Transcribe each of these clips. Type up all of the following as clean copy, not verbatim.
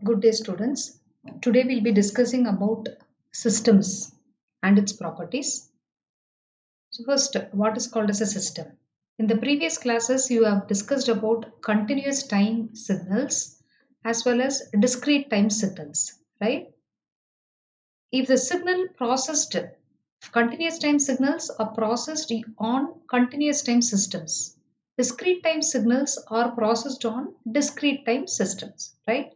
Good day, students. Today we'll be discussing about systems and its properties. So first, what is called as a system? In the previous classes, you have discussed about continuous time signals as well as discrete time signals, right? If the signal processed, continuous time signals are processed on continuous time systems. Discrete time signals are processed on discrete time systems, right?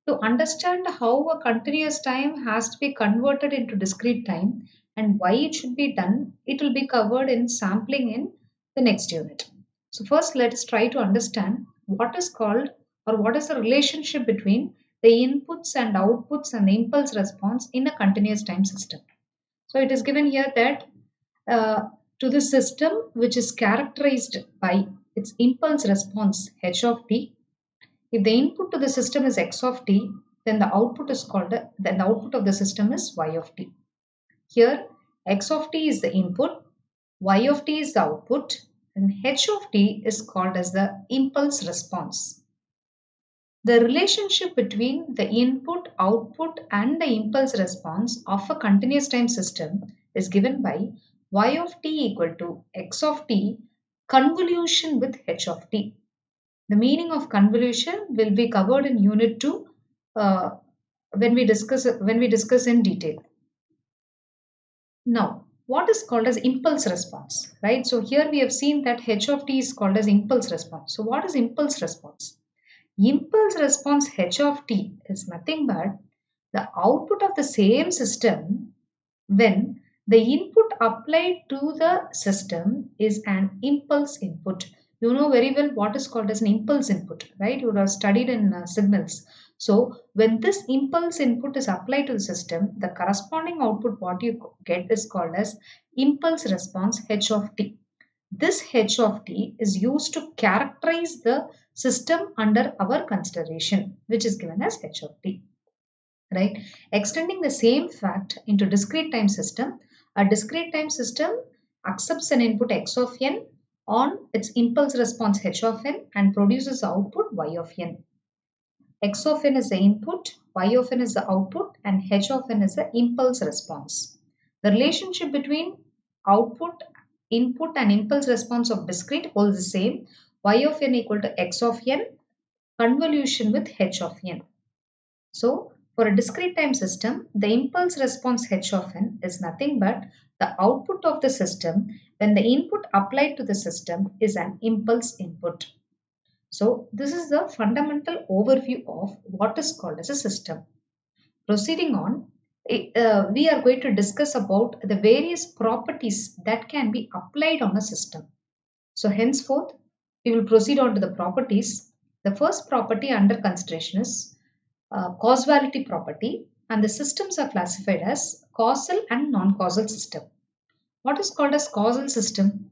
To understand how a continuous time has to be converted into discrete time and why it should be done, it will be covered in sampling in the next unit. So first let us try to understand what is called or what is the relationship between the inputs and outputs and impulse response in a continuous time system. So it is given here that uh, to the system which is characterized by its impulse response h of t, if the input to the system is x of t, then the output of the system is y of t. Here x of t is the input, y of t is the output, and h of t is called as the impulse response. The relationship between the input, output, and the impulse response of a continuous time system is given by y of t equal to x of t convolution with h of t. The meaning of convolution will be covered in Unit 2 uh, when we discuss in detail. Now, what is called as impulse response, right? So here we have seen that h of t is called as impulse response. So what is impulse response? Impulse response h of t is nothing but the output of the same system when the input applied to the system is an impulse input. You know very well what is called as an impulse input, right? You would have studied in signals. So when this impulse input is applied to the system, the corresponding output what you get is called as impulse response h of t. This h of t is used to characterize the system under our consideration, which is given as h of t, right? Extending the same fact into discrete time system, a discrete time system accepts an input x of n on its impulse response h of n and produces output y of n. X of n is the input, y of n is the output, and h of n is the impulse response. The relationship between output, input, and impulse response of discrete holds the same. Y of n equal to x of n convolution with h of n. So, for a discrete time system, the impulse response h of n is nothing but the output of the system when the input applied to the system is an impulse input. So, this is the fundamental overview of what is called as a system. Proceeding on, we are going to discuss about the various properties that can be applied on a system. So, henceforth, we will proceed on to the properties. The first property under consideration is causality property, and the systems are classified as causal and non-causal system. What is called as causal system?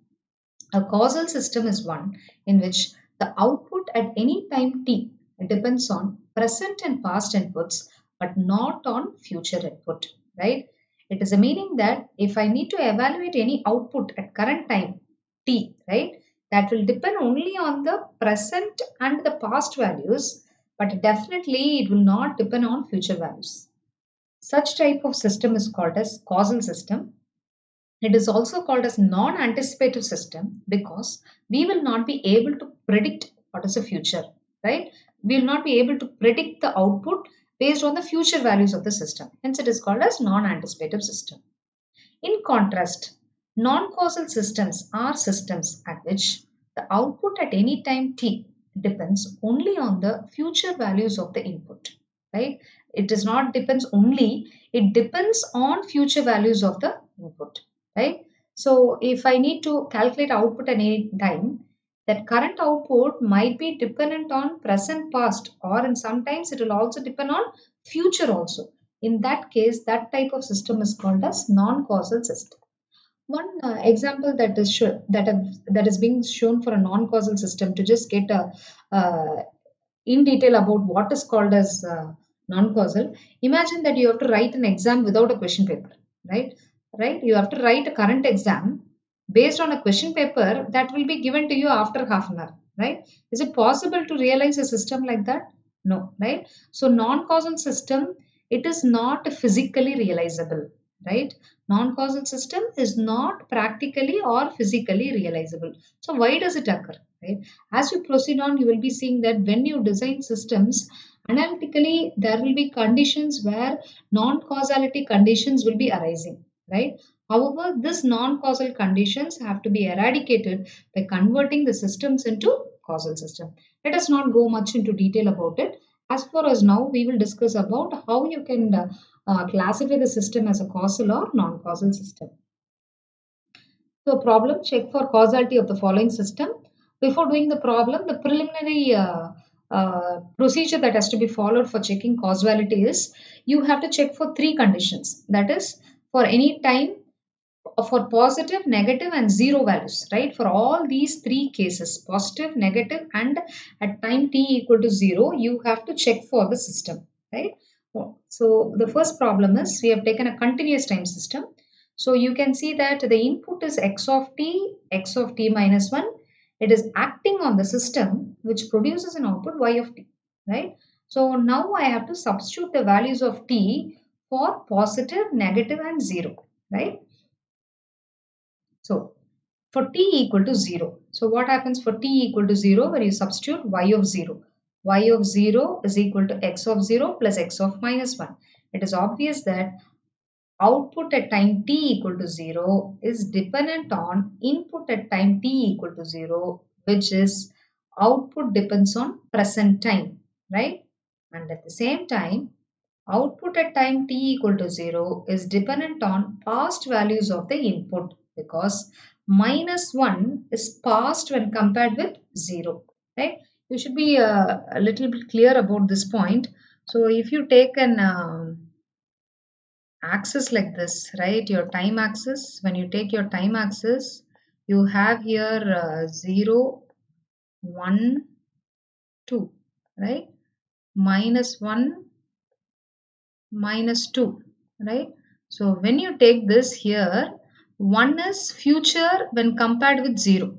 A causal system is one in which the output at any time t depends on present and past inputs but not on future input, right? It is a meaning that if I need to evaluate any output at current time t, right, that will depend only on the present and the past values, but definitely it will not depend on future values. Such type of system is called as causal system. It is also called as non-anticipative system because we will not be able to predict what is the future, right? We will not be able to predict the output based on the future values of the system. Hence, it is called as non-anticipative system. In contrast, non-causal systems are systems at which the output at any time t depends only on the future values of the input, right? It does not depends only, it depends on future values of the input, right? So if I need to calculate output at any time, that current output might be dependent on present past or in sometimes it will also depend on future also. In that case, that type of system is called as non-causal system. One example that is being shown for a non-causal system to just get a in detail about what is called as non-causal. Imagine that you have to write an exam without a question paper, right? Right? You have to write a current exam based on a question paper that will be given to you after half an hour, right? Is it possible to realize a system like that? No, right? So non-causal system, it is not physically realizable, right? Non-causal system is not practically or physically realizable. So why does it occur, right? As you proceed on, you will be seeing that when you design systems, analytically there will be conditions where non-causality conditions will be arising, right? However, this non-causal conditions have to be eradicated by converting the systems into causal system. Let us not go much into detail about it. As far as now, we will discuss about how you can classify the system as a causal or non-causal system. So, problem, check for causality of the following system. Before doing the problem, the preliminary procedure that has to be followed for checking causality is you have to check for three conditions. That is, for any time, for positive, negative, and zero values, right? For all these three cases, positive, negative, and at time t equal to zero, you have to check for the system, right? So the first problem is we have taken a continuous time system. So you can see that the input is x of t minus 1. It is acting on the system which produces an output y of t, right? So now I have to substitute the values of t for positive, negative, and 0, right? So for t equal to 0. So what happens for t equal to 0 when you substitute y of 0? Y of 0 is equal to x of 0 plus x of minus 1. It is obvious that output at time t equal to 0 is dependent on input at time t equal to 0, which is output depends on present time, right? And at the same time, output at time t equal to 0 is dependent on past values of the input because minus 1 is past when compared with 0, right? You should be a little bit clear about this point. So if you take an axis like this, right? Your time axis, when you take your time axis, you have here 0, 1, 2, right? Minus 1, minus 2, right? So when you take this here, 1 is future when compared with 0.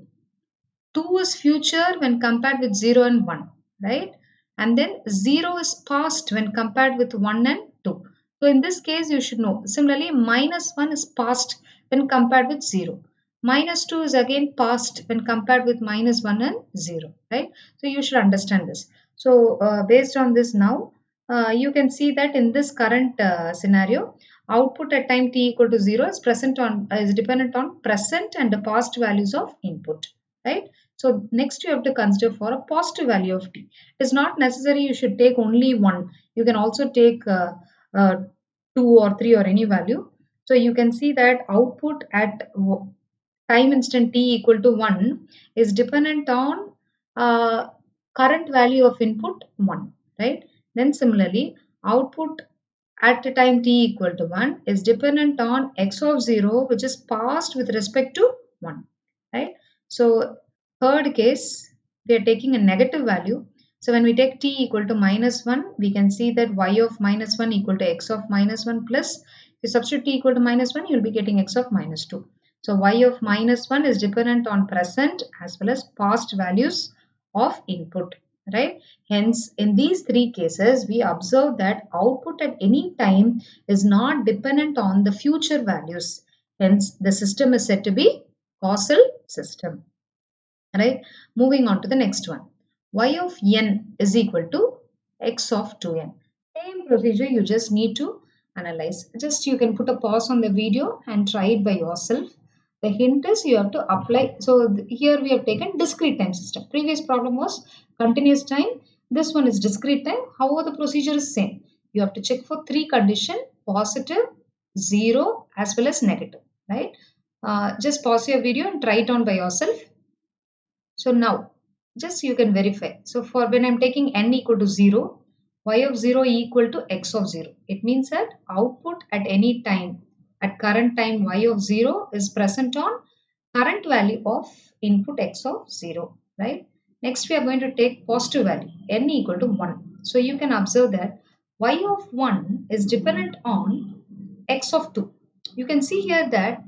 2 is future when compared with 0 and 1, right? And then 0 is past when compared with 1 and 2. So in this case, you should know. Similarly, minus 1 is past when compared with 0. Minus 2 is again past when compared with minus 1 and 0, right? So you should understand this. So based on this now, you can see that in this current scenario, output at time t equal to 0 is dependent on present and the past values of input, right? So next you have to consider for a positive value of t. It is not necessary you should take only one. You can also take uh, 2 or 3 or any value. So you can see that output at time instant t equal to 1 is dependent on uh, current value of input 1, right? Then similarly, output at the time t equal to 1 is dependent on x of 0 which is passed with respect to 1, right? So third case, we are taking a negative value. So when we take t equal to minus 1, we can see that y of minus 1 equal to x of minus 1 plus, if you substitute t equal to minus 1, you will be getting x of minus 2. So y of minus 1 is dependent on present as well as past values of input, right? Hence, in these three cases, we observe that output at any time is not dependent on the future values. Hence, the system is said to be causal system, right? Moving on to the next one. Y of n is equal to x of 2n. Same procedure, you just need to analyze. Just you can put a pause on the video and try it by yourself. The hint is you have to apply. So here we have taken discrete time system. Previous problem was continuous time. This one is discrete time. However, the procedure is same. You have to check for three condition: positive, 0, as well as negative, right? Just pause your video and try it on by yourself. So now, just you can verify. So for when I'm taking n equal to 0, y of 0 equal to x of 0. It means that output at any time, at current time y of 0 is present on current value of input x of 0, right? Next we are going to take positive value, n equal to 1. So you can observe that y of 1 is dependent on x of 2. You can see here that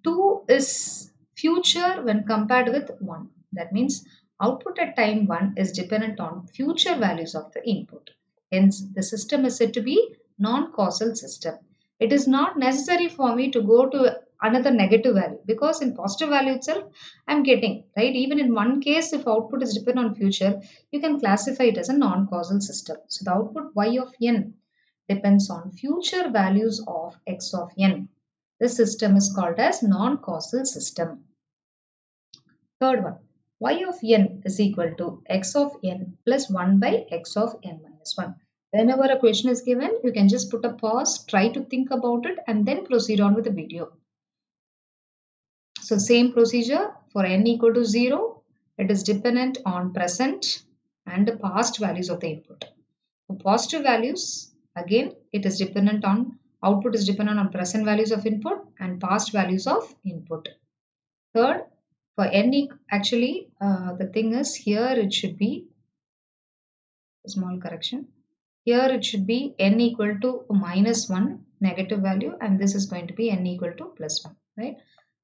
2 is future when compared with 1. That means Output at time 1 is dependent on future values of the input. Hence, the system is said to be non-causal system. It is not necessary for me to go to another negative value because in positive value itself I'm getting, right? Even in one case, if output is dependent on future, you can classify it as a non-causal system. So the output y of n depends on future values of x of n. This system is called as non-causal system. Third one, y of n is equal to x of n plus 1 by x of n minus 1. Whenever a question is given, you can just put a pause, try to think about it, and then proceed on with the video. So same procedure for n equal to 0, it is dependent on present and the past values of the input. For positive values, again, it is dependent on, output is dependent on present values of input and past values of input. Third, for n, actually, the thing is here it should be, a small correction. Here it should be n equal to minus 1 negative value, and this is going to be n equal to plus 1, right?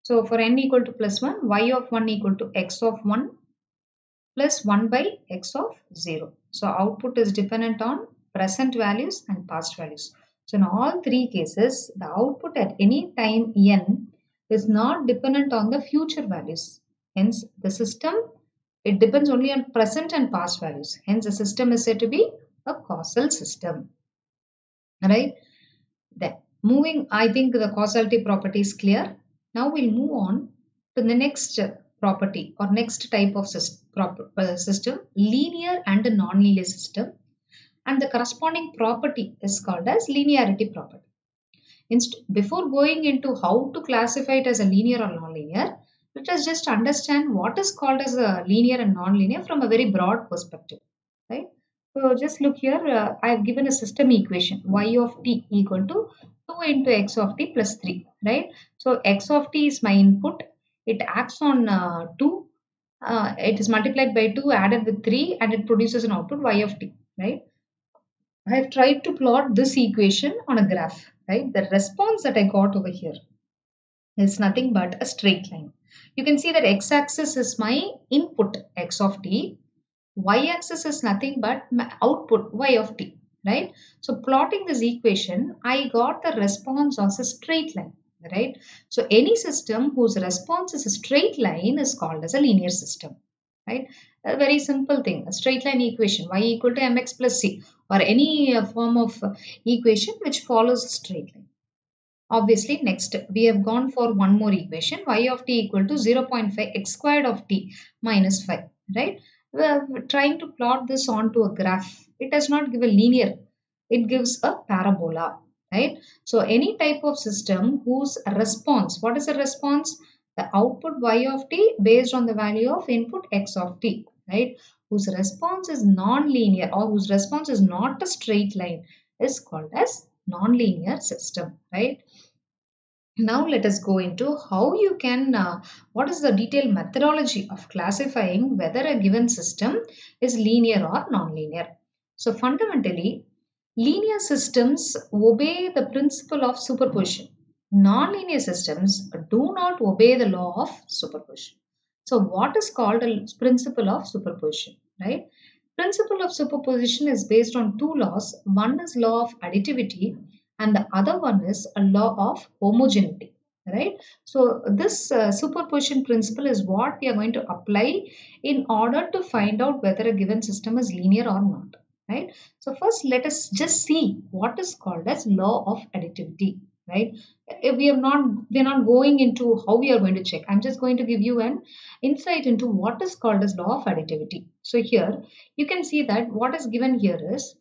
So for n equal to plus 1, y of 1 equal to x of 1 plus 1 by x of 0. So output is dependent on present values and past values. So in all three cases, the output at any time n is not dependent on the future values. Hence, the system, it depends only on present and past values. Hence, the system is said to be a causal system. Right? Then, moving, I think the causality property is clear. Now we'll move on to the next property or next type of system, linear and non-linear system. And the corresponding property is called as linearity property. Before going into how to classify it as a linear or non-linear, let us just understand what is called as a linear and non-linear from a very broad perspective, right? So just look here, I have given a system equation y of t equal to 2 into x of t plus 3, right? So x of t is my input. It acts on 2. It is multiplied by 2 added with 3 and it produces an output y of t, right? I have tried to plot this equation on a graph, right? The response that I got over here is nothing but a straight line. You can see that x-axis is my input x of t, y-axis is nothing but my output y of t, right? So plotting this equation, I got the response as a straight line, right? So any system whose response is a straight line is called as a linear system, right? A very simple thing, a straight line equation, y equal to mx plus c, or any form of equation which follows a straight line. Obviously, next we have gone for one more equation, y of t equal to 0.5 x squared of t minus 5, right? We're trying to plot this onto a graph. It does not give a linear, it gives a parabola, right? So any type of system whose response, what is the response? The output y of t based on the value of input x of t, right? Whose response is non-linear or whose response is not a straight line is called as non-linear system, right? Now let us go into how you can, what is the detailed methodology of classifying whether a given system is linear or non-linear. So fundamentally, linear systems obey the principle of superposition. Non-linear systems do not obey the law of superposition. So what is called a principle of superposition, right? Principle of superposition is based on two laws. One is law of additivity and the other one is a law of homogeneity, right? So this superposition principle is what we are going to apply in order to find out whether a given system is linear or not, right? So first let us just see what is called as law of additivity, right? We are not going into how we are going to check. I'm just going to give you an insight into what is called as law of additivity. So here you can see that what is given here is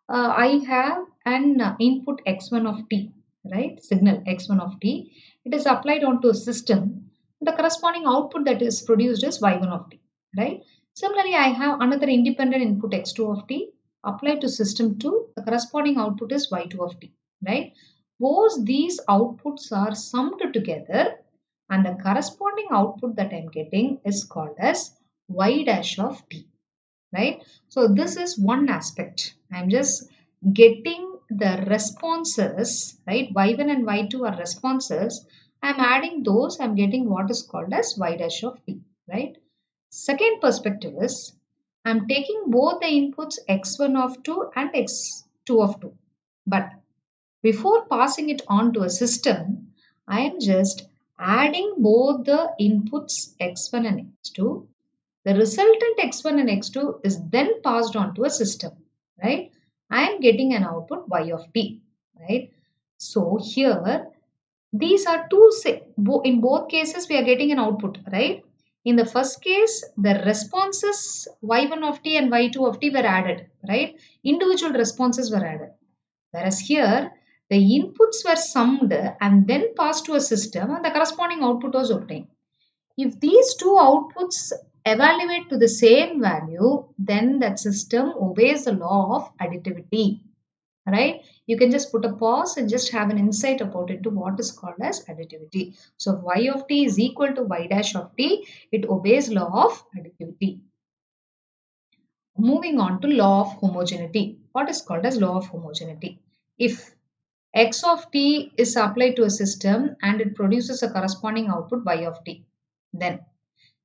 I have an input x1 of t, right? Signal x1 of t. It is applied onto a system. The corresponding output that is produced is y1 of t, right? Similarly, I have another independent input x2 of t applied to system 2. The corresponding output is y2 of t, right? Both these outputs are summed together and the corresponding output that I'm getting is called as y dash of t, right? So this is one aspect. I'm just getting the responses, right? Y1 and Y2 are responses. I'm adding those, I'm getting what is called as y dash of t, right? Second perspective is I'm taking both the inputs x1 of 2 and x2 of 2. But before passing it on to a system, I am just adding both the inputs x1 and x2. The resultant x1 and x2 is then passed on to a system, right? I am getting an output y of t, right? So here, these are in both cases we are getting an output, right? In the first case, the responses y1 of t and y2 of t were added, right? Individual responses were added. Whereas here, the inputs were summed and then passed to a system and the corresponding output was obtained. If these two outputs evaluate to the same value, then that system obeys the law of additivity, right? You can just put a pause and just have an insight about it to what is called as additivity. So if y of t is equal to y dash of t, it obeys law of additivity. Moving on to law of homogeneity. What is called as law of homogeneity? If x of t is applied to a system and it produces a corresponding output y of t, then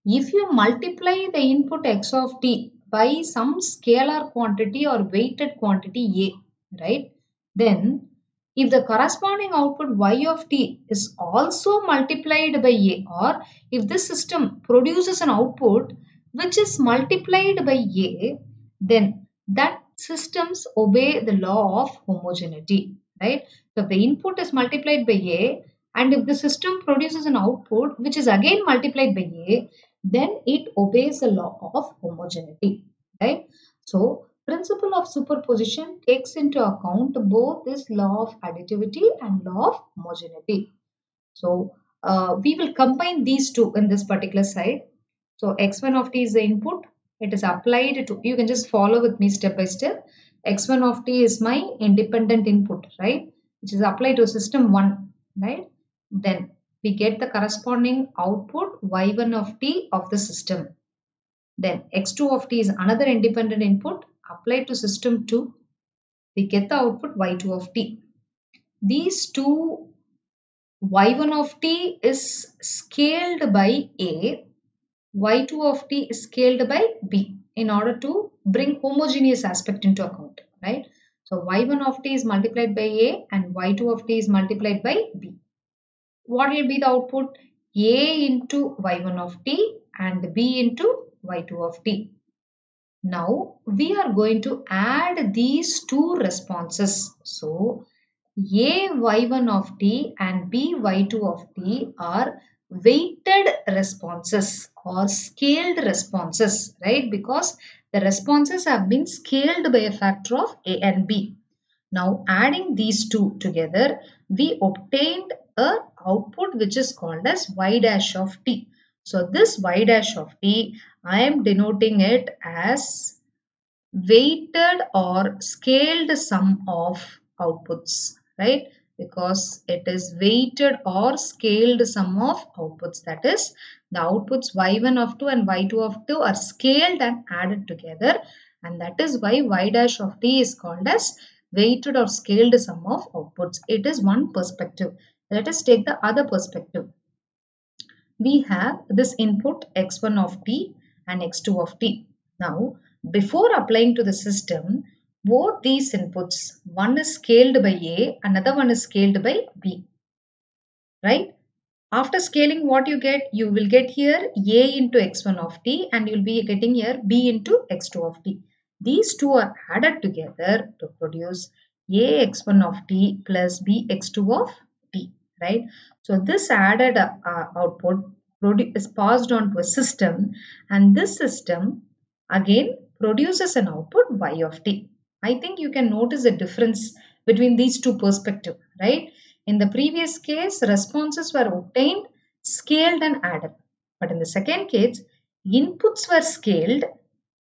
if you multiply the input x of t by some scalar quantity or weighted quantity a, right? Then if the corresponding output y of t is also multiplied by a, or if this system produces an output which is multiplied by a, then that systems obey the law of homogeneity, right? So if the input is multiplied by a and if the system produces an output which is again multiplied by a, then it obeys the law of homogeneity, right? So principle of superposition takes into account both this law of additivity and law of homogeneity. So we will combine these two in this particular side. So x1 of t is the input. It is applied to, you can just follow with me step by step. x1 of t is my independent input, right? Which is applied to system 1, right? Then we get the corresponding output y1 of t of the system. Then x2 of t is another independent input applied to system 2. We get the output y2 of t. These two y1 of t is scaled by a, y2 of t is scaled by b in order to bring homogeneous aspect into account, right? So y1 of t is multiplied by a and y2 of t is multiplied by b. What will be the output? A into y1 of t and b into y2 of t. Now we are going to add these two responses. So a y1 of t and b y2 of t are weighted responses or scaled responses, right? Because the responses have been scaled by a factor of a and b. Now adding these two together, we obtained a output which is called as y dash of t. So this y dash of t, I am denoting it as weighted or scaled sum of outputs, right? Because it is weighted or scaled sum of outputs. That is, the outputs y1 of 2 and y2 of 2 are scaled and added together, and that is why y dash of t is called as weighted or scaled sum of outputs. It is one perspective. Let us take the other perspective. We have this input x1 of t and x2 of t. Now, before applying to the system, both these inputs, one is scaled by a, another one is scaled by b, right? After scaling, what you get? You will get here a into x1 of t and you will be getting here b into x2 of t. These two are added together to produce a x1 of t plus b x2 of t, right? So this added output is passed on to a system and this system again produces an output y of t. I think you can notice the difference between these two perspectives, right? In the previous case, responses were obtained, scaled and added. But in the second case, inputs were scaled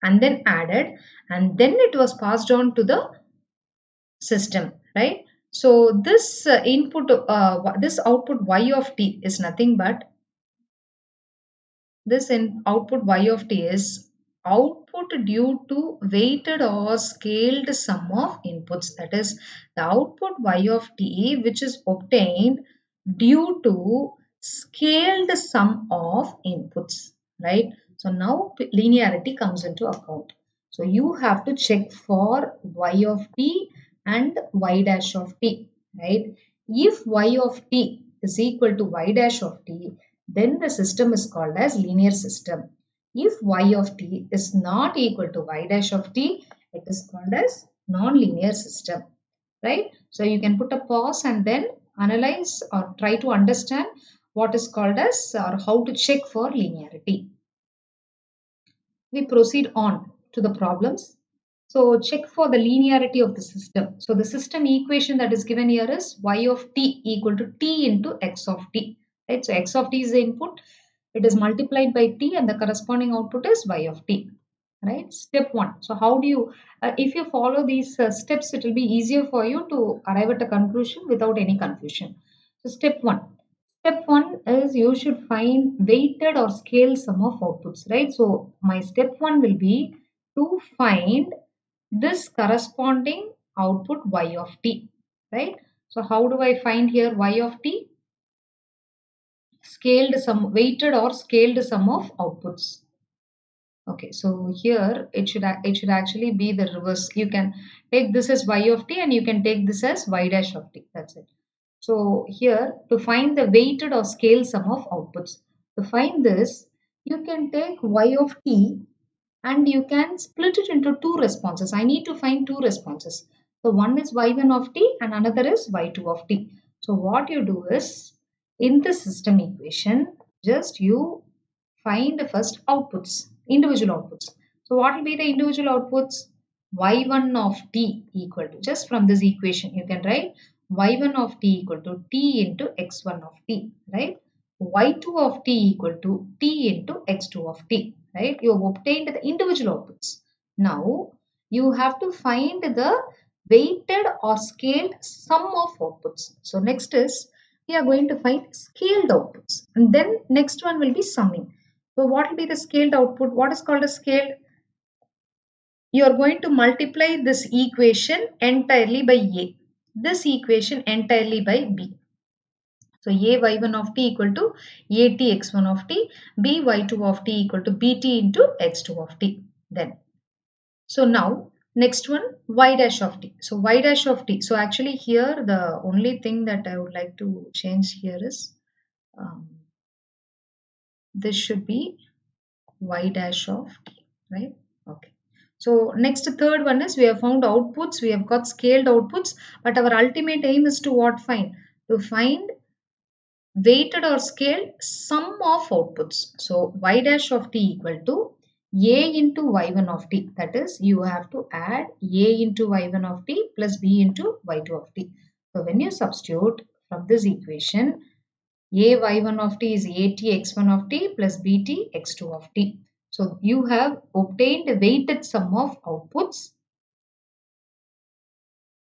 and then added and then it was passed on to the system, right? So this this output y of t is nothing but output y of t is output due to weighted or scaled sum of inputs. That is the output y of t which is obtained due to scaled sum of inputs, right? So now linearity comes into account. So you have to check for y of t and y dash of t, right? If y of t is equal to y dash of t, then the system is called as linear system. If y of t is not equal to y dash of t, it is called as non-linear system, right? So you can put a pause and then analyze or try to understand what is called as or how to check for linearity. We proceed on to the problems. So check for the linearity of the system. So the system equation that is given here is y of t equal to t into x of t. Right? So x of t is the input. It is multiplied by t and the corresponding output is y of t. Right? Step 1. So how do you, if you follow these steps, it will be easier for you to arrive at a conclusion without any confusion. So step 1. Step 1 is you should find weighted or scale sum of outputs, right? So my step 1 will be to find this corresponding output y of t, right? So how do I find here y of t? Scaled sum, weighted or scaled sum of outputs. Okay, so here it should actually be the reverse. You can take this as y of t and you can take this as y dash of t. That's it. So here to find the weighted or scale sum of outputs. To find this, you can take y of t and you can split it into two responses. I need to find two responses. So one is y1 of t and another is y2 of t. So what you do is in the system equation, just you find the first outputs, individual outputs. So what will be the individual outputs? Y1 of t equal to, just from this equation, you can write y1 of t equal to t into x1 of t, right? Y2 of t equal to t into x2 of t, right? You have obtained the individual outputs. Now, you have to find the weighted or scaled sum of outputs. So, next is we are going to find scaled outputs. And then next one will be summing. So, what will be the scaled output? What is called a scaled? You are going to multiply this equation entirely by A. This equation entirely by B. So a y1 of t equal to at x1 of t, b y2 of t equal to bt into x2 of t. Then, so now next one y dash of t. So y dash of t. So actually here the only thing that I would like to change here is this should be y dash of t, right? Okay. So next third one is we have found outputs, we have got scaled outputs, but our ultimate aim is to what find? To find weighted or scaled sum of outputs. So y dash of t equal to a into y1 of t. That is, you have to add a into y1 of t plus b into y2 of t. So when you substitute from this equation, a y1 of t is at x1 of t plus bt x2 of t. So you have obtained a weighted sum of outputs.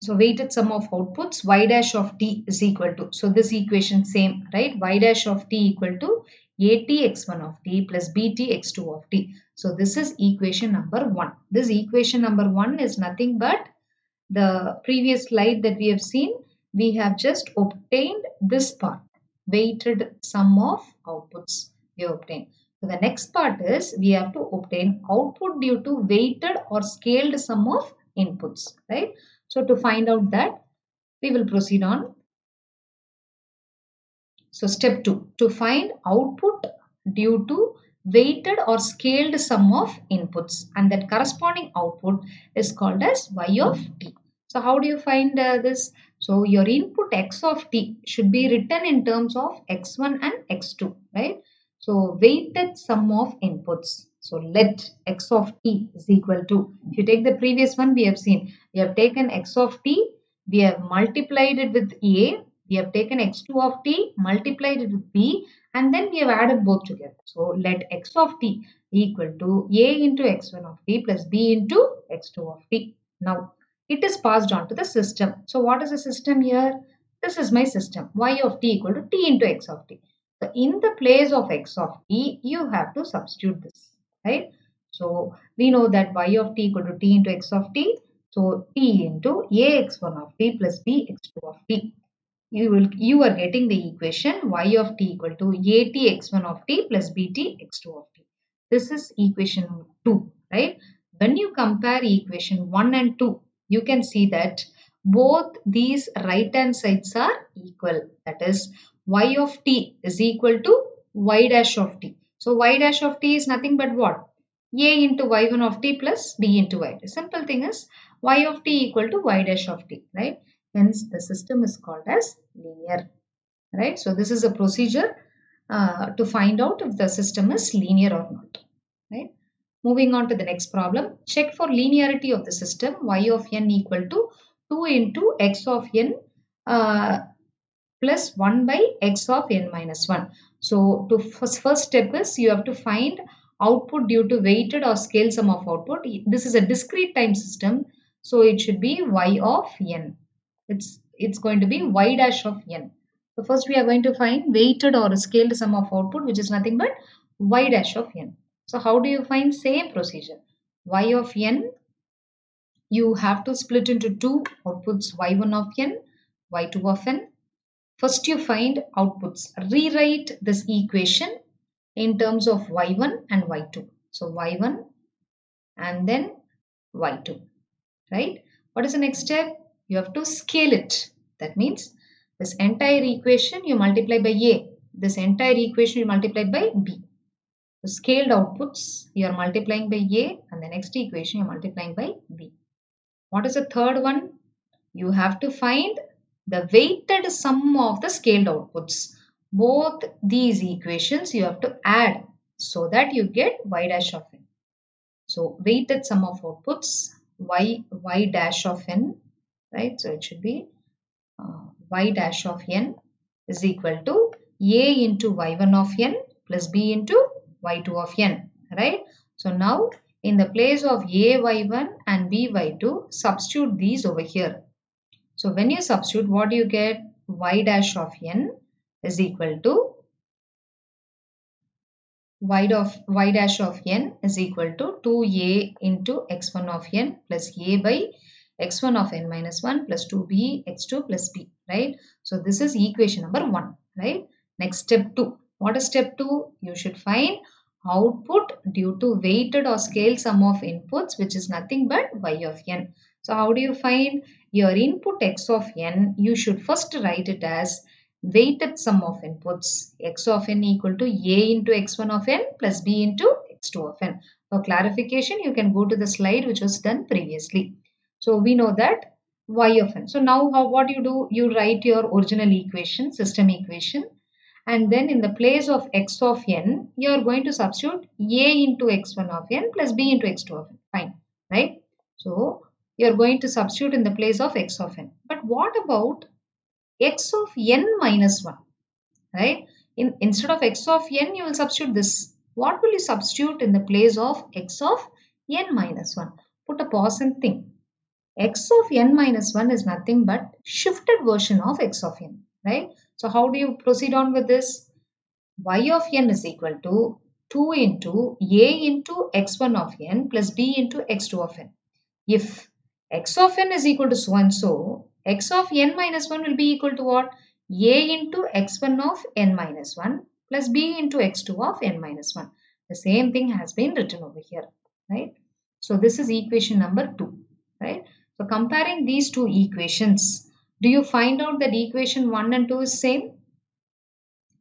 So weighted sum of outputs y dash of t is equal to, so this equation same, right? Y dash of t equal to at x1 of t plus bt x2 of t. So this is equation number 1. This equation number 1 is nothing but the previous slide that we have seen. We have just obtained this part, weighted sum of outputs we obtained. So the next part is we have to obtain output due to weighted or scaled sum of inputs, right? So to find out that, we will proceed on. So step 2, to find output due to weighted or scaled sum of inputs, and that corresponding output is called as y of t. So how do you find this? So your input x of t should be written in terms of x1 and x2, right? So weighted sum of inputs. So let x of t is equal to, if you take the previous one, we have seen, we have taken x of t, we have multiplied it with a, we have taken x2 of t, multiplied it with b, and then we have added both together. So let x of t equal to a into x1 of t plus b into x2 of t. Now it is passed on to the system. So what is the system here? This is my system, y of t equal to t into x of t. So in the place of x of t, you have to substitute this, right? So we know that y of t equal to t into x of t. So t into ax1 of t plus bx2 of t. You are getting the equation y of t equal to at x1 of t plus bt x2 of t. This is equation 2, right? When you compare equation 1 and 2, you can see that both these right hand sides are equal. That is, y of t is equal to y dash of t. So y dash of t is nothing but what? A into y1 of t plus b into y. The simple thing is y of t equal to y dash of t, right? Hence the system is called as linear, right? So this is a procedure to find out if the system is linear or not, right? Moving on to the next problem. Check for linearity of the system y of n equal to 2 into x of n uh, plus 1 by x of n minus 1. So to first step is you have to find output due to weighted or scale sum of output. This is a discrete time system, so it should be y of n. It's going to be y dash of n. So first we are going to find weighted or scaled sum of output, which is nothing but y dash of n. So how do you find? Same procedure. Y of n, you have to split into two outputs, y1 of n, y2 of n. First you find outputs. Rewrite this equation in terms of y1 and y2. So y1 and then y2, right? What is the next step? You have to scale it. That means this entire equation you multiply by a. This entire equation you multiply by b. The scaled outputs you are multiplying by a, and the next equation you are multiplying by b. What is the third one? You have to find the weighted sum of the scaled outputs. Both these equations you have to add so that you get y dash of n. So weighted sum of outputs y dash of n, right? So it should be y dash of n is equal to a into y1 of n plus b into y2 of n, right? So now in the place of a y1 and b y2, substitute these over here. So when you substitute, what do you get? Y dash of n is equal to y dash of n is equal to 2a into x1 of n plus a by x1 of n minus 1 plus 2b x2 plus b, right? So this is equation number 1, right? Next, step 2. What is step 2? You should find output due to weighted or scale sum of inputs, which is nothing but y of n. So how do you find your input x of n? You should first write it as weighted sum of inputs, x of n equal to a into x1 of n plus b into x2 of n. For clarification, you can go to the slide which was done previously. So we know that y of n. So now what you do? You write your original equation, system equation, and then in the place of x of n, you are going to substitute a into x1 of n plus b into x2 of n. Fine, right? So you are going to substitute in the place of x of n. But what about x of n minus 1, right? Instead of x of n, you will substitute this. What will you substitute in the place of x of n minus 1? Put a pause and think. X of n minus 1 is nothing but shifted version of x of n, right? So how do you proceed on with this? Y of n is equal to 2 into a into x1 of n plus b into x2 of n. If x of n is equal to so and so, x of n minus 1 will be equal to what? A into x1 of n minus 1 plus b into x2 of n minus 1. The same thing has been written over here, right? So this is equation number 2, right? So comparing these two equations, do you find out that equation 1 and 2 is same?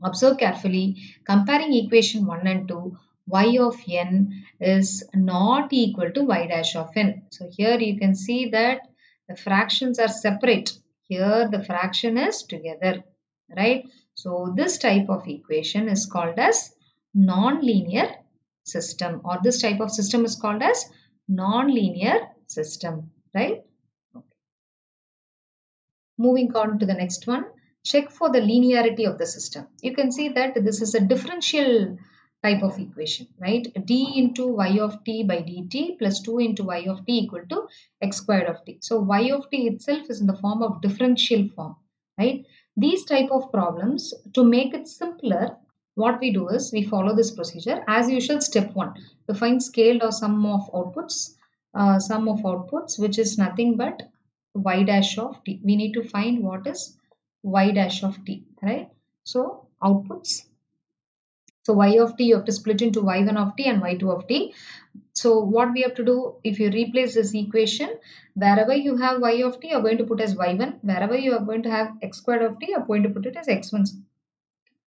Observe carefully. Comparing equation 1 and 2, y of n is not equal to y dash of n. So here you can see that the fractions are separate. Here the fraction is together, right? So this type of equation is called as non-linear system, or this type of system is called as non-linear system, right? Moving on to the next one, check for the linearity of the system. You can see that this is a differential type of equation, right? D into y of t by dt plus 2 into y of t equal to x squared of t. So y of t itself is in the form of differential form, right? These type of problems, to make it simpler, what we do is we follow this procedure. As usual, step 1, to find scaled or sum of outputs, which is nothing but y dash of t. We need to find what is y dash of t, right? So outputs, So y of t you have to split into y1 of t and y2 of t. So what we have to do, if you replace this equation, wherever you have y of t, you are going to put as y1. Wherever you are going to have x squared of t, you are going to put it as x1.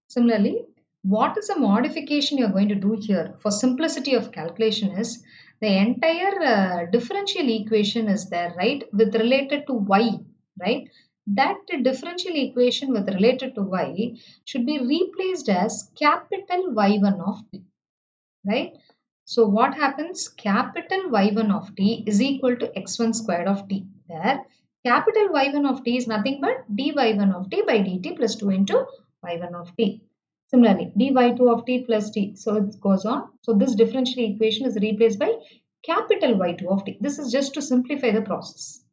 Similarly, what is the modification you are going to do here for simplicity of calculation is the entire differential equation is there, right, with related to y, right? That differential equation with related to y should be replaced as capital Y1 of t, right? So what happens? Capital Y1 of t is equal to x1 squared of t. There, capital Y1 of t is nothing but dy1 of t by dt plus 2 into y1 of t. Similarly, dy2 of t plus t. So it goes on. So this differential equation is replaced by capital Y2 of t. This is just to simplify the process.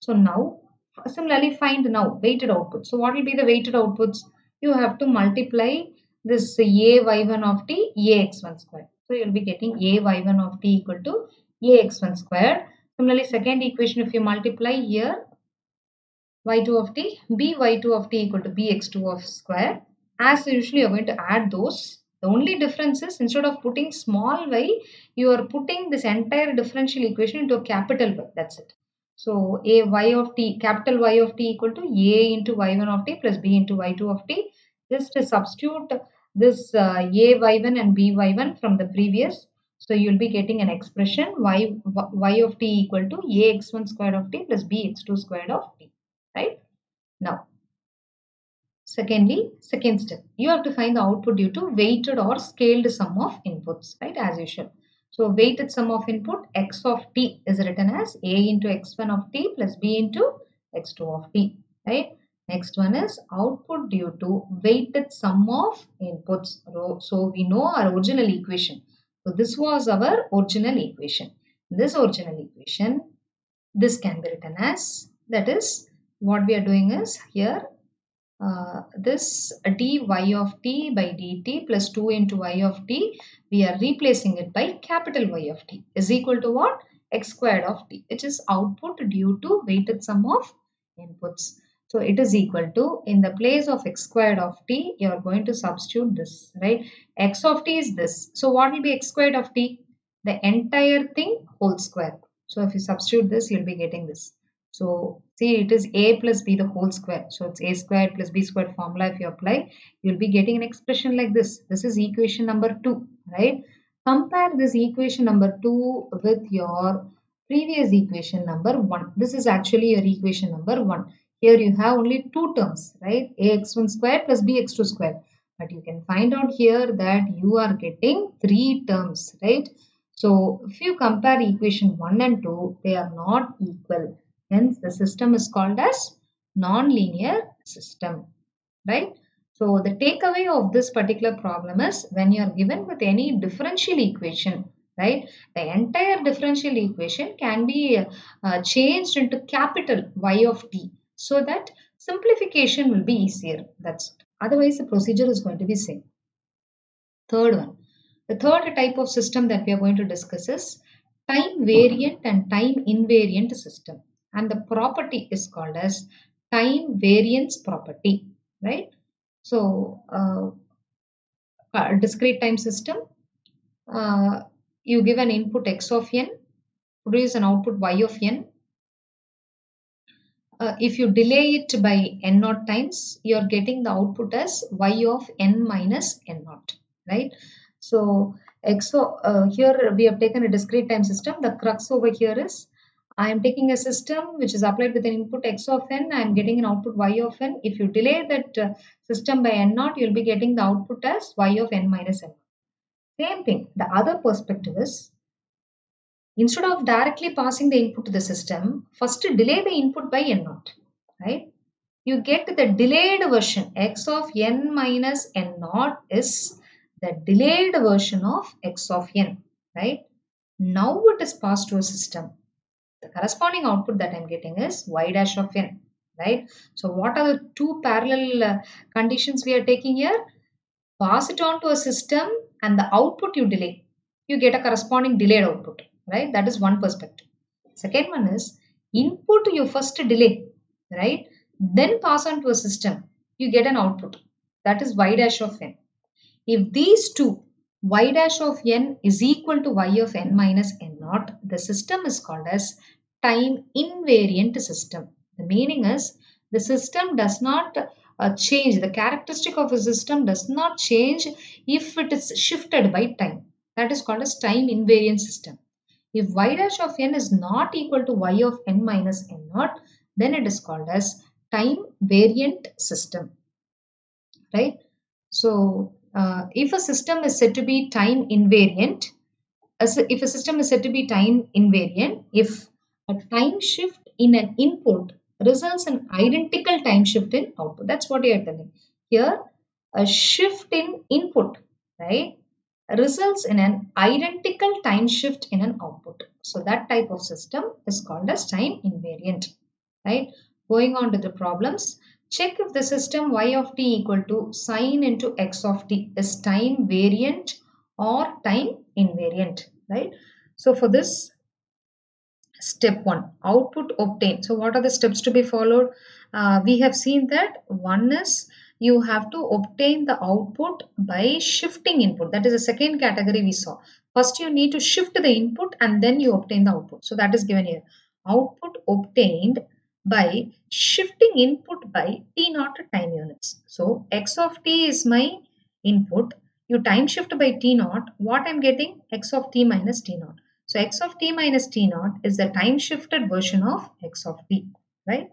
So now, similarly, find now weighted output. So what will be the weighted outputs? You have to multiply this a y1 of t ax1 squared. So you will be getting a y1 of t equal to ax1 squared. Similarly, second equation, if you multiply here y2 of t, by2 of t equal to bx2 of square. As usually, you are going to add those. The only difference is instead of putting small y, you are putting this entire differential equation into a capital Y. That's it. So a y of t, capital Y of t equal to a into y1 of t plus b into y2 of t. Just to substitute this a y1 and b y1 from the previous. So you will be getting an expression y of t equal to ax1 squared of t plus bx2 squared of t. Right? Now, secondly, second step, you have to find the output due to weighted or scaled sum of inputs, right, as usual. So, weighted sum of input x of t is written as a into x1 of t plus b into x2 of t, right. Next one is output due to weighted sum of inputs. So, we know our original equation. So, this was our original equation. This original equation, this can be written as, that is, what we are doing is here this dy of t by dt plus 2 into y of t, we are replacing it by capital Y of t is equal to what? X squared of t, which is output due to weighted sum of inputs. So it is equal to, in the place of x squared of t, you are going to substitute this, right? X of t is this. So what will be x squared of t? The entire thing whole square. So if you substitute this, you'll be getting this. So see, it is a plus b the whole square. So it's a squared plus b squared formula. If you apply, you'll be getting an expression like this. This is equation number 2, right? Compare this equation number 2 with your previous equation number 1. This is actually your equation number 1. Here you have only two terms, right? ax1 squared plus bx2 squared. But you can find out here that you are getting 3 terms, right? So if you compare equation 1 and 2, they are not equal. Hence, the system is called as non-linear system, right? So, the takeaway of this particular problem is when you are given with any differential equation, right? The entire differential equation can be changed into capital Y of t so that simplification will be easier. That's it. Otherwise, the procedure is going to be same. Third one. The third type of system that we are going to discuss is time variant and time invariant system. And the property is called as time variance property, right? So, discrete time system, you give an input x of n, produce an output y of n. If you delay it by n naught times, you are getting the output as y of n minus n naught, right? So here we have taken a discrete time system. The crux over here is I am taking a system which is applied with an input x of n. I am getting an output y of n. If you delay that system by n naught, you will be getting the output as y of n minus n. Same thing. The other perspective is instead of directly passing the input to the system, first delay the input by n naught, right? You get the delayed version. X of n minus n naught is the delayed version of x of n, right? Now it is passed to a system. The corresponding output that I'm getting is y dash of n, right? So what are the two parallel conditions we are taking here? Pass it on to a system and the output you delay. You get a corresponding delayed output, right? That is one perspective. Second one is input you first delay, right? Then pass on to a system. You get an output. That is y dash of n. If these two, y dash of n is equal to y of n minus n naught, the system is called as time invariant system. The meaning is the system does not change, the characteristic of a system does not change if it is shifted by time. That is called as time invariant system. If y dash of n is not equal to y of n minus n naught, then it is called as time variant system, right? So, if a system is said to be time invariant, if a system is said to be time invariant, if a time shift in an input results in identical time shift in output. That's what you are telling. Here, a shift in input, right, results in an identical time shift in an output. So that type of system is called as time invariant, right? Going on to the problems, check if the system y of t equal to sine into x of t is time variant or time invariant, right? So for this, step 1, output obtained. So what are the steps to be followed? We have seen that one is you have to obtain the output by shifting input. That is the second category we saw. First you need to shift the input and then you obtain the output. So that is given here. Output obtained by shifting input by t naught time units. So x of t is my input. You time shift by t naught. What I'm getting? X of t minus t naught. So x of t minus t naught is the time shifted version of x of t, right?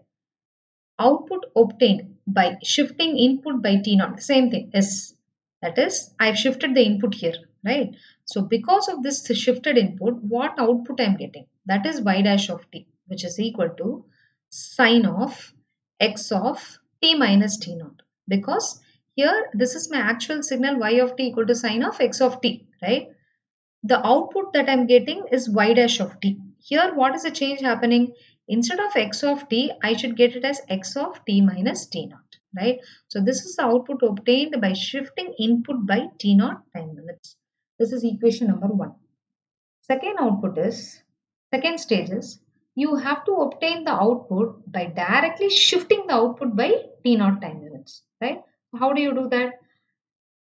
Output obtained by shifting input by t naught, same thing is, that is, I've shifted the input here, right? So because of this shifted input, what output I'm getting? That is y dash of t, which is equal to sine of x of t minus t naught. Because here this is my actual signal y of t equal to sine of x of t, right? The output that I'm getting is y dash of t. Here, what is the change happening? Instead of x of t, I should get it as x of t minus t naught, right? So this is the output obtained by shifting input by t naught time units. This is equation number 1. Second stage is, you have to obtain the output by directly shifting the output by t naught time units, right? How do you do that?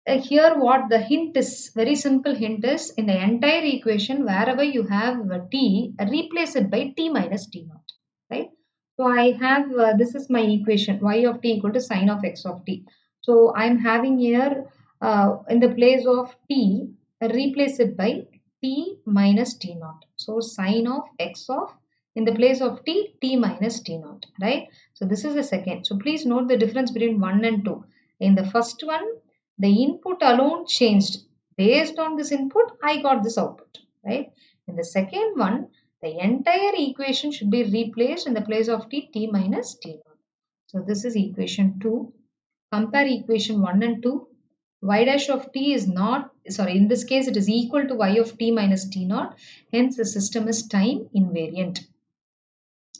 Here what the hint is, very simple hint is, in the entire equation wherever you have t, replace it by t minus t naught, right? So I have this is my equation, y of t equal to sine of x of t. So I'm having here in the place of t, replace it by t minus t naught. So sine of x of, in the place of t, t minus t naught, right? So this is the second. So please note the difference between 1 and 2. In the first one, the input alone changed. Based on this input, I got this output, right? In the second one, the entire equation should be replaced in the place of t, t minus t naught. So this is equation 2. Compare equation 1 and 2. Y dash of t is not, sorry, in this case it is equal to y of t minus t naught. Hence the system is time invariant.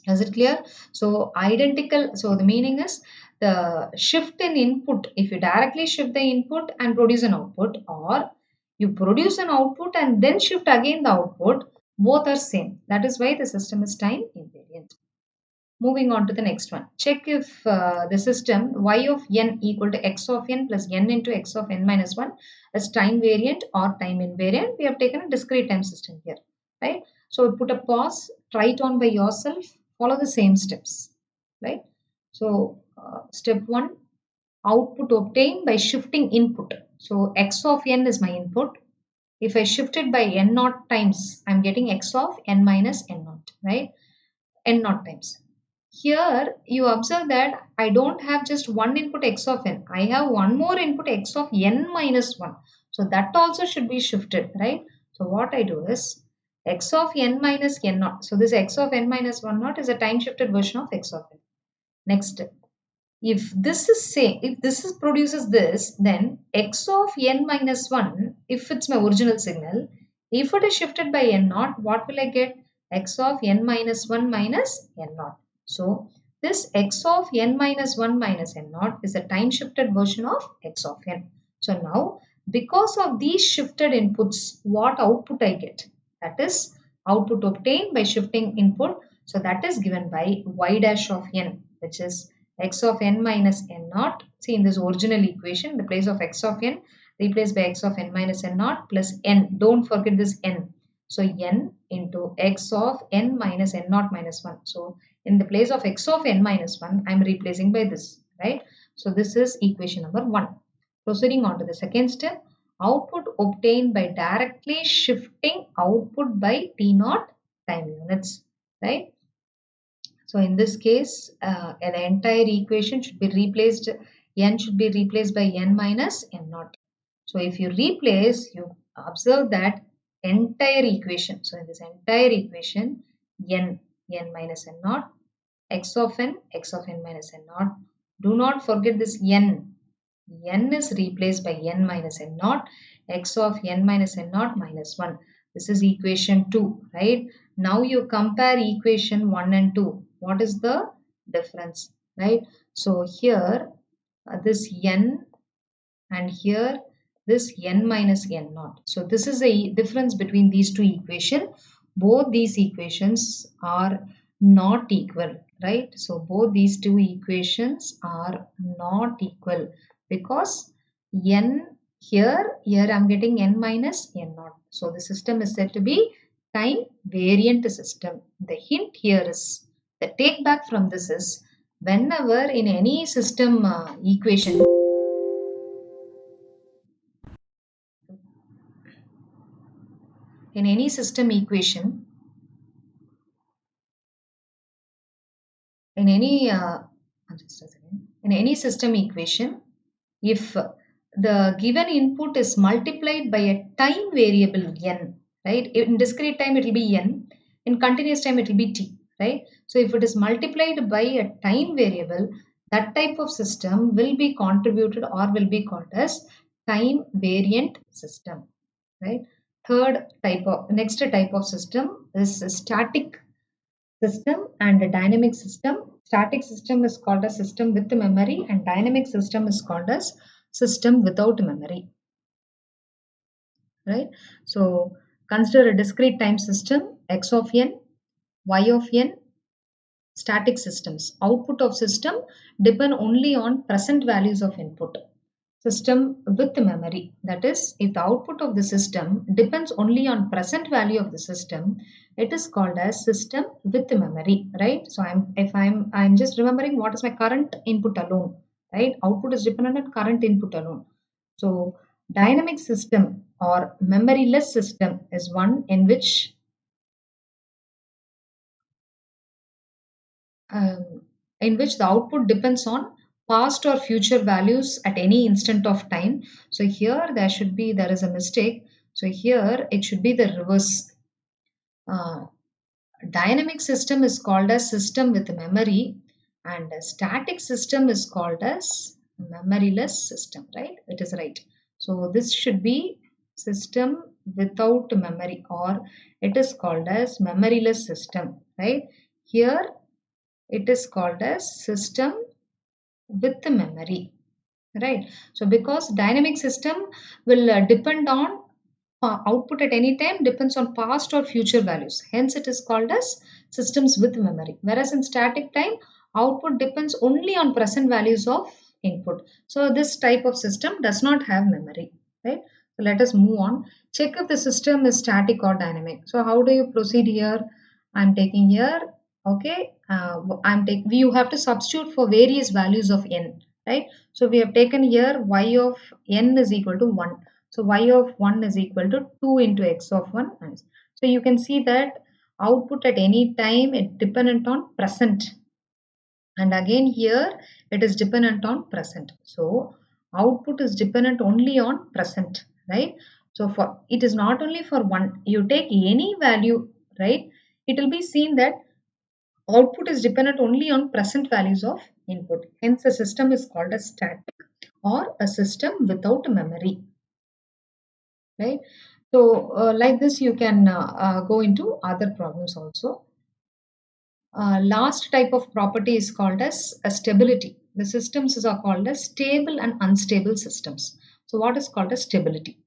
Is it clear? So identical, so the meaning is the shift in input, if you directly shift the input and produce an output, or you produce an output and then shift again the output, both are same. That is why the system is time invariant. Moving on to the next one. Check if the system y of n equal to x of n plus n into x of n minus 1 is time variant or time invariant. We have taken a discrete time system here, right? So put a pause, try it on by yourself, follow the same steps, right? So step 1, output obtained by shifting input. So x of n is my input. If I shift it by n naught times, I'm getting x of n minus n naught, right? N naught times. Here you observe that I don't have just one input x of n. I have one more input x of n minus 1. So that also should be shifted, right? So what I do is x of n minus n naught. So this x of n minus 1 naught is a time shifted version of x of n. Next, if this is same, if this is produces this, then x of n minus 1, if it's my original signal, if it is shifted by n naught, what will I get? X of n minus 1 minus n naught. So this x of n minus 1 minus n naught is a time shifted version of x of n. So now, because of these shifted inputs, what output I get? That is output obtained by shifting input. So that is given by y dash of n, which is x of n minus n naught. See, in this original equation, in the place of x of n, replaced by x of n minus n naught plus n. Don't forget this n. So n into x of n minus n naught minus 1. So in the place of x of n minus 1, I am replacing by this, right? So this is equation number 1. Proceeding on to the second step, output obtained by directly shifting output by t naught time units, right? So in this case, an entire equation should be replaced, n should be replaced by n minus n naught. So if you replace, you observe that entire equation. So in this entire equation, n minus n naught, x of n minus n naught. Do not forget this n. N is replaced by n minus n naught, x of n minus n naught minus 1. This is equation 2, right? Now you compare equation 1 and 2. What is the difference, right? So here this n and here this n minus n naught. So this is a difference between these two equations. Both these equations are not equal, right? So both these two equations are not equal because n here I'm getting n minus n naught. So the system is said to be time variant system. The hint here is, the take back from this is, whenever in any system equation, in any system equation, in any just a second. In any system equation, if the given input is multiplied by a time variable n, right? In discrete time it will be n, in continuous time it will be t, right? So if it is multiplied by a time variable, that type of system will be contributed or will be called as time variant system, right? Next type of system is a static system and a dynamic system. Static system is called a system with memory and dynamic system is called as system without memory, right? So consider a discrete time system, x of n, y of n, static systems. Output of system depend only on present values of input. System with memory, that is, if the output of the system depends only on present value of the system, it is called as system with memory, right? So I'm just remembering what is my current input alone, right? Output is dependent on current input alone. So dynamic system or memoryless system is one um, in which the output depends on past or future values at any instant of time. So here there is a mistake. So here it should be the reverse. Uh, Dynamic system is called as system with memory and a static system is called as memoryless system, right? It is right. So this should be system without memory or it is called as memoryless system, right? Here it is called as system with the memory, right? So because dynamic system will depend on output at any time depends on past or future values, hence it is called as systems with memory, whereas in static time output depends only on present values of input. So this type of system does not have memory, right? So let us move on, check if the system is static or dynamic. So how do you proceed here? I'm taking here, okay, you have to substitute for various values of n, right? So we have taken here y of n is equal to 1. So y of 1 is equal to 2 into x of 1. So you can see that output at any time is dependent on present. And again here it is dependent on present. So output is dependent only on present, right? So for it is not only for 1. You take any value, right? It will be seen that output is dependent only on present values of input. Hence, a system is called a static or a system without memory, right? So, like this, you can go into other problems also. Last type of property is called as a stability. The systems are called as stable and unstable systems. So, what is called as stability?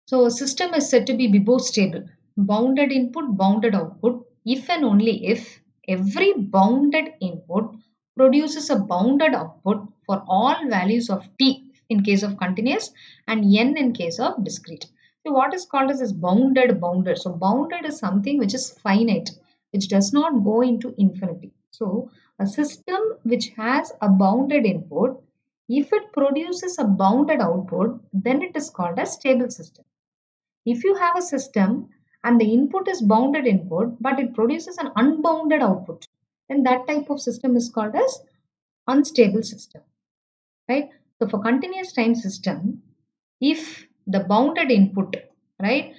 So, a system is said to be bifostable, bounded input, bounded output, if and only if every bounded input produces a bounded output for all values of t. in case of continuous and n in case of discrete. So what is called as bounded. So bounded is something which is finite, which does not go into infinity. So a system which has a bounded input, if it produces a bounded output, then it is called a stable system. If you have a system and the input is bounded input, but it produces an unbounded output, then that type of system is called as unstable system, right? So for continuous time system, if the bounded input, right?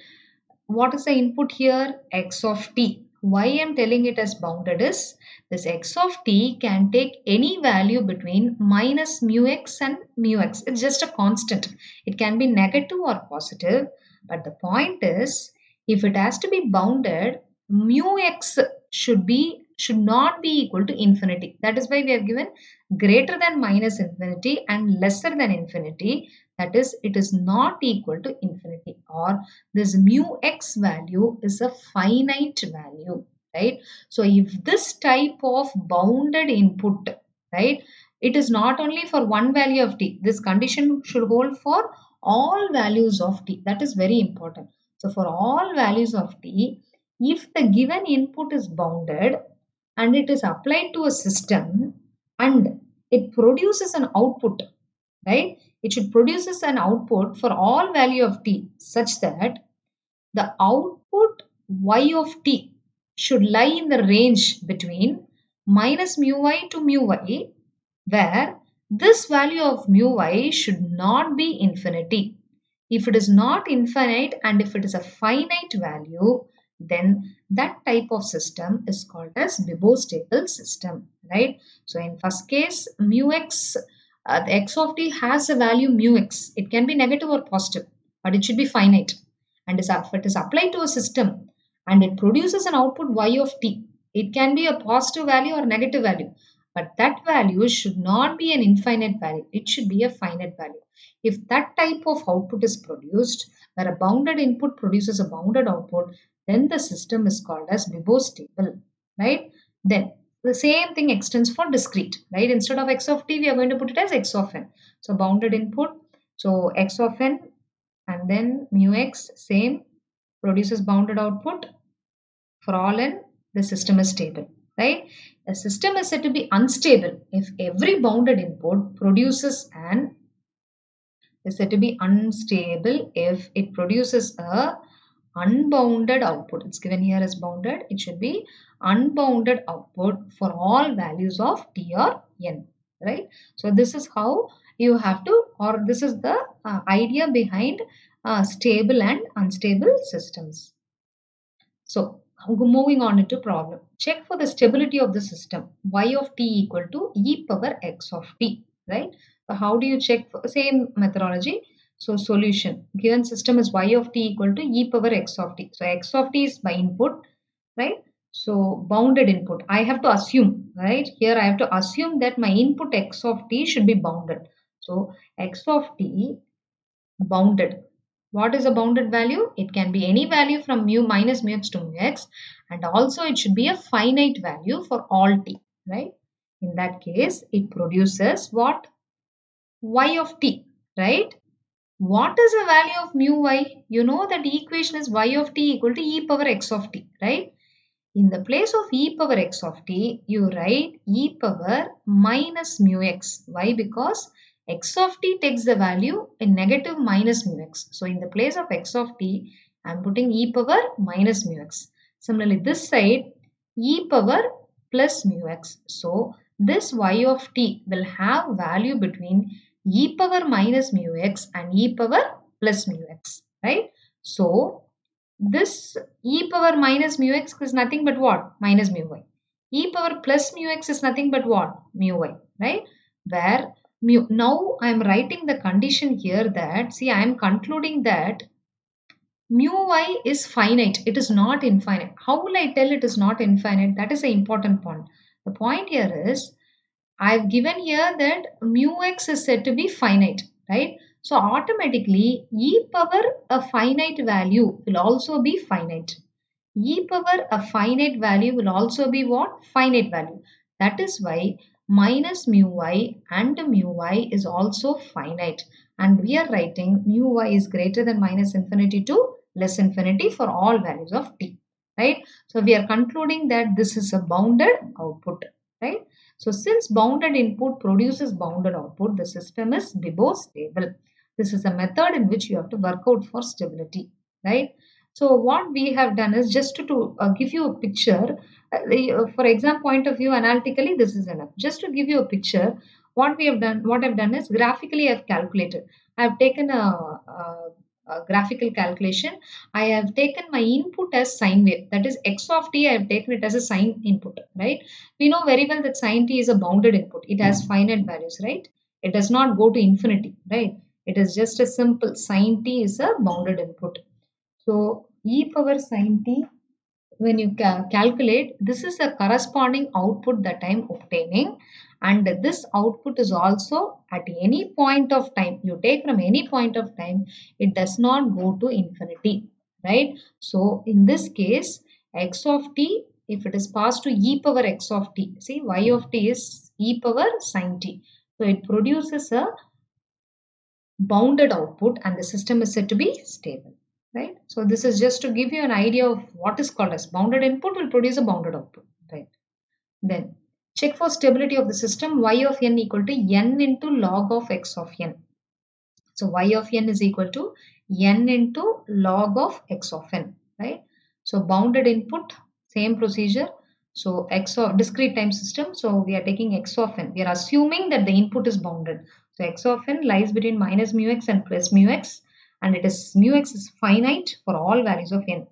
What is the input here? X of t. Why I am telling it as bounded is this x of t can take any value between minus mu x and mu x. It's just a constant. It can be negative or positive. But the point is, if it has to be bounded, mu x should not be equal to infinity. That is why we have given greater than minus infinity and lesser than infinity. That is, it is not equal to infinity, or this mu x value is a finite value, right? So if this type of bounded input, right, it is not only for one value of t, this condition should hold for all values of t. That is very important. So for all values of t, if the given input is bounded and it is applied to a system and it produces an output, right? It should produces an output for all value of t such that the output y of t should lie in the range between minus mu y to mu y, where this value of mu y should not be infinity. If it is not infinite and if it is a finite value, then that type of system is called as bibostable system, right? So in first case, mu x, the x of t has a value mu x. It can be negative or positive, but it should be finite. And if it is applied to a system and it produces an output y of t, it can be a positive value or negative value, but that value should not be an infinite value. It should be a finite value. If that type of output is produced, where a bounded input produces a bounded output, then the system is called as bibostable, right? Then the same thing extends for discrete, right? Instead of x of t, we are going to put it as x of n. So bounded input, so x of n and then mu x, same, produces bounded output for all n, the system is stable, right? A system is said to be unstable if every bounded input produces an, is said to be unstable if it produces a unbounded output. It's given here as bounded. It should be unbounded output for all values of t or n, right? So this is how you have to, or this is the idea behind stable and unstable systems. So moving on into problem. Check for the stability of the system. Y of t equal to e power x of t, right? So how do you check? For same methodology. So solution. Given system is y of t equal to e power x of t. So x of t is my input, right? So bounded input. I have to assume, right? Here I have to assume that my input x of t should be bounded. So x of t bounded. What is a bounded value? It can be any value from mu minus mu x to mu x, and also it should be a finite value for all t, right? In that case, it produces what? Y of t, right? What is the value of mu y? You know that the equation is y of t equal to e power x of t, right? In the place of e power x of t, you write e power minus mu x. Why? Because x of t takes the value in negative minus mu x. So in the place of x of t, I am putting e power minus mu x. Similarly, this side e power plus mu x. So this y of t will have value between e power minus mu x and e power plus mu x, right? So this e power minus mu x is nothing but what? Minus mu y. E power plus mu x is nothing but what? Mu y, right? Where mu, now I am writing the condition here that, see, I am concluding that mu y is finite. It is not infinite. How will I tell it is not infinite? That is the important point. The point here is, I've given here that mu x is said to be finite, right? So automatically e power a finite value will also be finite. E power a finite value will also be what? Finite value. That is why minus mu y and mu y is also finite, and we are writing mu y is greater than minus infinity to less infinity for all values of t, right? So we are concluding that this is a bounded output, right? So since bounded input produces bounded output, the system is Bibo stable. This is a method in which you have to work out for stability, right? So what we have done is just to give you a picture. For exam point of view, analytically, this is enough. Just to give you a picture, what I've done is graphically I've calculated. I've taken a graphical calculation. I have taken my input as sine wave. That is x of t. I have taken it as a sine input, right? We know very well that sine t is a bounded input. It has finite values, right? It does not go to infinity, right? It is just a simple sine t is a bounded input. So e power sine t, when you calculate, this is the corresponding output that I am obtaining, and this output is also at any point of time. You take from any point of time, it does not go to infinity, right? So in this case, x of t, if it is passed to e power x of t, see y of t is e power sine t. So it produces a bounded output and the system is said to be stable, right? So this is just to give you an idea of what is called as bounded input will produce a bounded output, right? Then check for stability of the system. Y of n equal to n into log of x of n. So y of n is equal to n into log of x of n, right? So bounded input, same procedure. So x of discrete time system. So we are taking x of n. We are assuming that the input is bounded. So x of n lies between minus mu x and plus mu x, and it is mu x is finite for all values of n.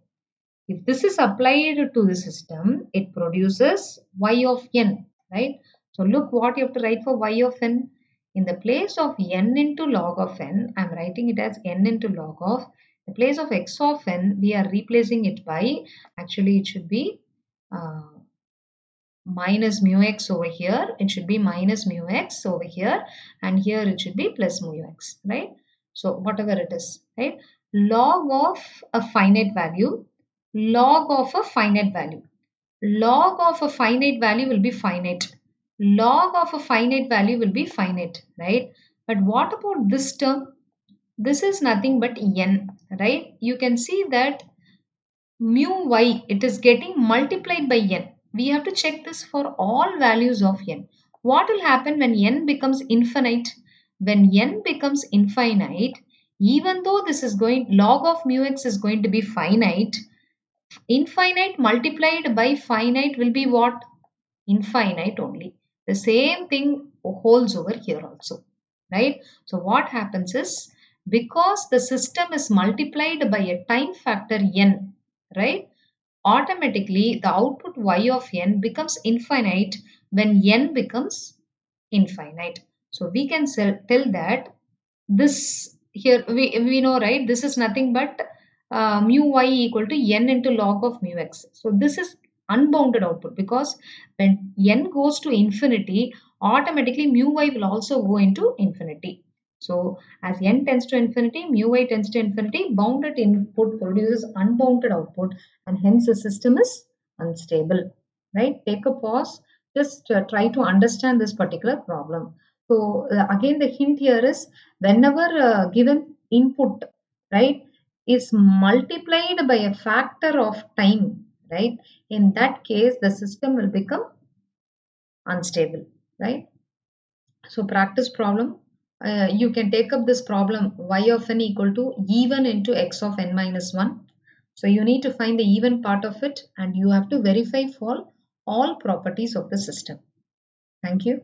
If this is applied to the system, it produces y of n, right? So look what you have to write for y of n. In the place of n into log of n, I am writing it as n into log of. In the place of x of n, we are replacing it by, actually it should be uh, minus mu x over here. It should be minus mu x over here, and here it should be plus mu x, right? So whatever it is, right? Log of a finite value, log of a finite value. Log of a finite value will be finite. Log of a finite value will be finite, right? But what about this term? This is nothing but n, right? You can see that mu y, it is getting multiplied by n. We have to check this for all values of n. What will happen when n becomes infinite? When n becomes infinite, even though this is going, log of mu x is going to be finite, infinite multiplied by finite will be what? Infinite only. The same thing holds over here also, right? So what happens is, because the system is multiplied by a time factor n, right? Automatically the output y of n becomes infinite when n becomes infinite. So we can tell that this here, we know, right? This is nothing but mu y equal to n into log of mu x. So this is unbounded output, because when n goes to infinity, automatically mu y will also go into infinity. So as n tends to infinity, mu y tends to infinity, bounded input produces unbounded output, and hence the system is unstable, right? Take a pause, just try to understand this particular problem. So again, the hint here is, whenever given input, right, is multiplied by a factor of time, right, in that case the system will become unstable, right? So practice problem. You can take up this problem, y of n equal to even into x of n minus 1. So you need to find the even part of it, and you have to verify for all properties of the system. Thank you.